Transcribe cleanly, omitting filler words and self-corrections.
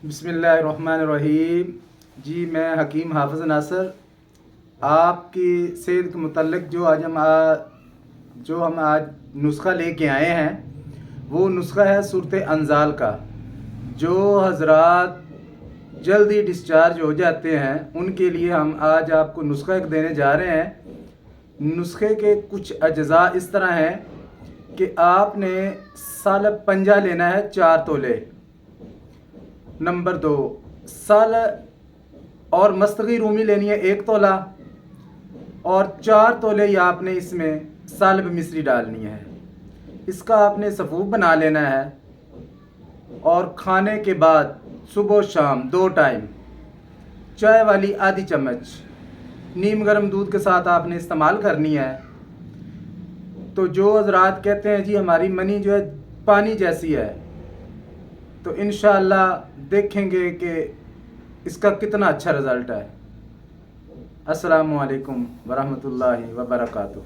بسم اللہ الرحمن الرحیم۔ جی میں حکیم حافظ ناصر آپ کی صحت کے متعلق جو ہم آج نسخہ لے کے آئے ہیں وہ نسخہ ہے صورت انزال کا۔ جو حضرات جلدی ڈسچارج ہو جاتے ہیں ان کے لیے ہم آج آپ کو نسخہ ایک دینے جا رہے ہیں۔ نسخے کے کچھ اجزاء اس طرح ہیں کہ آپ نے سالب پنجہ لینا ہے 4 تولے۔ نمبر 2، سال اور مستغی رومی لینی ہے 1 تولہ، اور 4 تولے یا آپ نے اس میں سالب مصری ڈالنی ہے۔ اس کا آپ نے صفوف بنا لینا ہے، اور کھانے کے بعد صبح و شام 2 ٹائم چائے والی آدھی چمچ نیم گرم دودھ کے ساتھ آپ نے استعمال کرنی ہے۔ تو جو حضرات کہتے ہیں جی ہماری منی جو ہے پانی جیسی ہے، تو انشاءاللہ دیکھیں گے کہ اس کا کتنا اچھا رزلٹ ہے۔ السلام علیکم ورحمۃ اللہ وبرکاتہ۔